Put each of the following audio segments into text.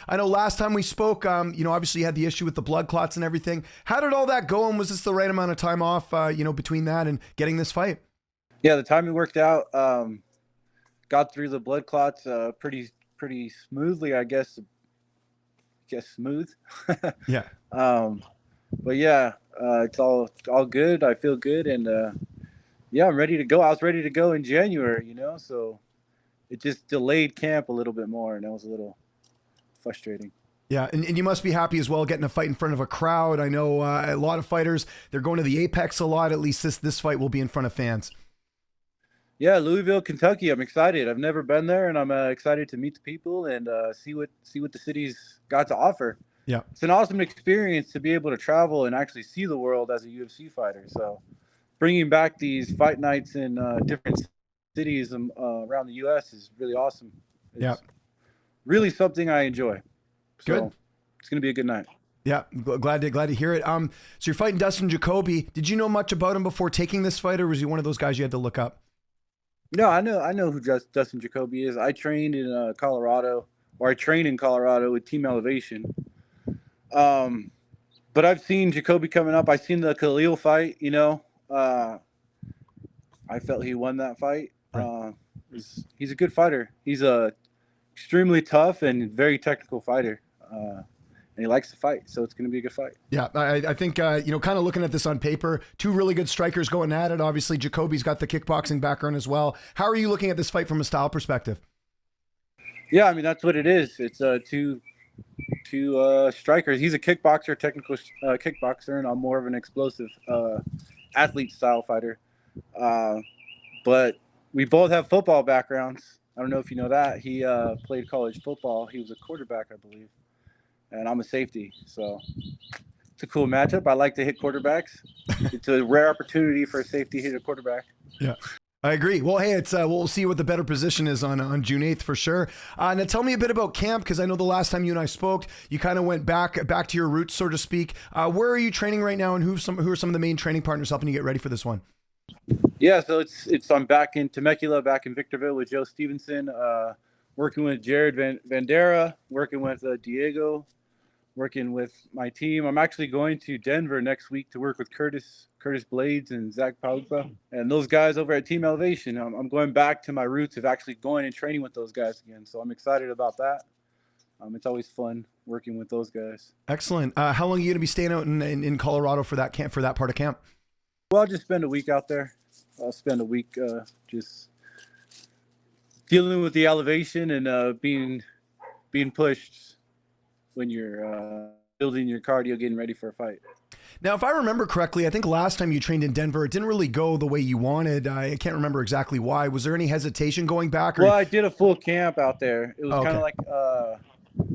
I know last time we spoke, obviously you had the issue with the blood clots and everything. How did all that go? And was this the right amount of time off, between that and getting this fight? Yeah, the timing worked out. Got through the blood clots pretty smoothly, I guess. Smooth. Yeah. But yeah, it's all good. I feel good, and yeah, I'm ready to go. I was ready to go in January, so it just delayed camp a little bit more, and that was a little frustrating. Yeah, and you must be happy as well getting a fight in front of a crowd. I know a lot of fighters, they're going to the Apex a lot. At least this fight will be in front of fans. Yeah, Louisville, Kentucky. I'm excited. I've never been there, and I'm excited to meet the people and see what the city's got to offer. Yeah, it's an awesome experience to be able to travel and actually see the world as a UFC fighter. So, bringing back these fight nights in different cities around the U.S. is really awesome. It's really something I enjoy. So good. It's going to be a good night. Yeah, glad to hear it. So you're fighting Dustin Jacoby. Did you know much about him before taking this fight, or was he one of those guys you had to look up? No, I know who Dustin Jacoby is. I trained in Colorado, or I trained in Colorado with Team Elevation. But I've seen Jacoby coming up. I've seen the Khalil fight. I felt he won that fight. Right. He's a good fighter. He's a extremely tough and very technical fighter. And he likes to fight, so it's going to be a good fight. Yeah, I think, kind of looking at this on paper, two really good strikers going at it. Obviously, Jacoby's got the kickboxing background as well. How are you looking at this fight from a style perspective? Yeah, I mean, that's what it is. It's two strikers. He's a kickboxer, technical kickboxer, and I'm more of an explosive athlete-style fighter. But we both have football backgrounds. I don't know if you know that. He played college football. He was a quarterback, I believe. And I'm a safety, so it's a cool matchup. I like to hit quarterbacks. It's a rare opportunity for a safety to hit a quarterback. Yeah, I agree. Well, hey, we'll see what the better position is on June 8th for sure. Now tell me a bit about camp, because I know the last time you and I spoke, you kind of went back to your roots, so to speak. Where are you training right now, and who are some of the main training partners helping you get ready for this one? Yeah, so I'm back in Temecula, back in Victorville with Joe Stevenson, working with Jared Vandera, working with Diego, working with my team. I'm actually going to Denver next week to work with Curtis Blades and Zach Pogba and those guys over at Team Elevation. I'm going back to my roots of actually going and training with those guys again. So I'm excited about that. It's always fun working with those guys. Excellent. How long are you going to be staying out in Colorado for that camp, for that part of camp? Well, I'll just spend a week out there. I'll spend a week just dealing with the elevation and being pushed when you're building your cardio, getting ready for a fight. Now, if I remember correctly, I think last time you trained in Denver, it didn't really go the way you wanted. I can't remember exactly why. Was there any hesitation going back? Well, I did a full camp out there. It was kind of like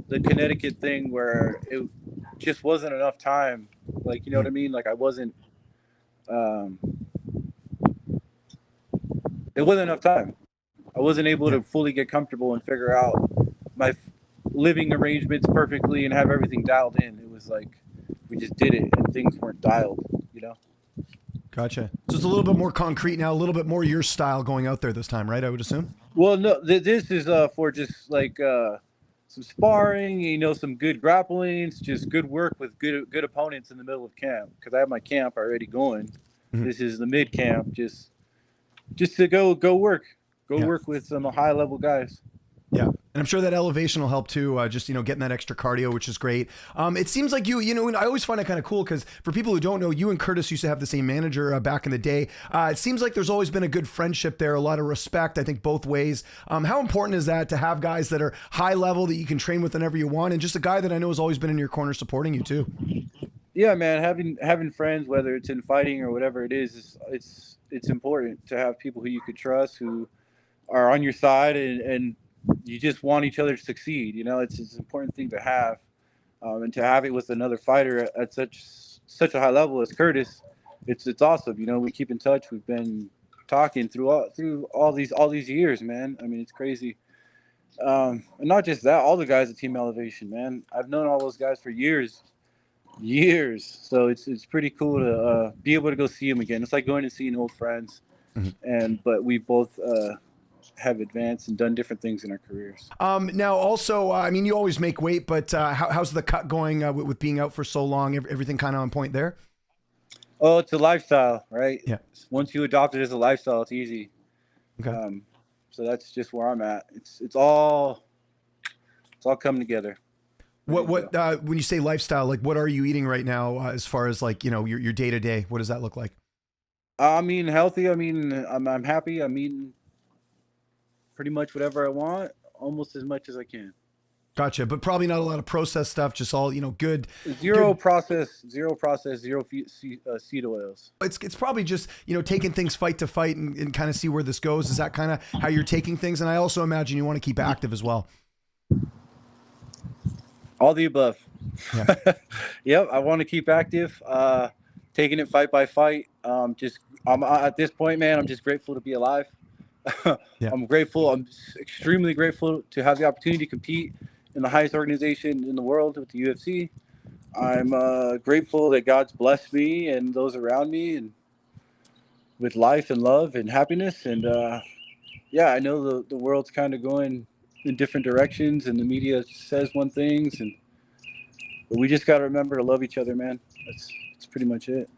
the Connecticut thing where it just wasn't enough time. Like, you know what I mean? Like it wasn't enough time. I wasn't able to fully get comfortable and figure out my living arrangements perfectly and have everything dialed in. It was like we just did it and things weren't dialed, Gotcha. So it's a little bit more concrete now, a little bit more your style going out there this time, right? I would assume. Well, no, this is for just like some sparring, some good grappling, just good work with good opponents in the middle of camp, because I have my camp already going. Mm-hmm. This is the mid camp, just to go work with some high level guys. Yeah. And I'm sure that elevation will help too. Just, getting that extra cardio, which is great. It seems like and I always find it kind of cool because for people who don't know, you and Curtis used to have the same manager back in the day. It seems like there's always been a good friendship there, a lot of respect, I think both ways. How important is that to have guys that are high level that you can train with whenever you want, and just a guy that I know has always been in your corner supporting you too? Yeah, man, having friends, whether it's in fighting or whatever it is, it's important to have people who you could trust, who are on your side, and you just want each other to succeed. It's an important thing to have, and to have it with another fighter at such a high level as Curtis, it's awesome. We keep in touch. We've been talking through all these years, man. I mean, it's crazy. And not just that, all the guys at Team Elevation, man. I've known all those guys for years. So it's pretty cool to be able to go see them again. It's like going and seeing old friends, but we both have advanced and done different things in our careers. Now, also, I mean, you always make weight, but how's the cut going with being out for so long? Everything kind of on point there? Oh, it's a lifestyle, right? Yeah. Once you adopt it as a lifestyle, it's easy. Okay. So that's just where I'm at. It's all coming together. What when you say lifestyle, like what are you eating right now as far as like, you know, your day to day? What does that look like? I mean, healthy. I mean, I'm happy. I'm eating pretty much whatever I want, almost as much as I can. Gotcha. But probably not a lot of processed stuff, just all, you know, good. Zero process, zero seed oils. It's probably just, you know, taking things fight to fight and kind of see where this goes. Is that kind of how you're taking things? And I also imagine you want to keep active as well. All the above. Yeah. Yep. I want to keep active, taking it fight by fight. I'm at this point, man, I'm just grateful to be alive. Yeah. I'm grateful. I'm extremely grateful to have the opportunity to compete in the highest organization in the world with the UFC. I'm grateful that God's blessed me and those around me and with life and love and happiness. And yeah, I know the world's kind of going in different directions and the media says one things, but we just got to remember to love each other, man. That's pretty much it.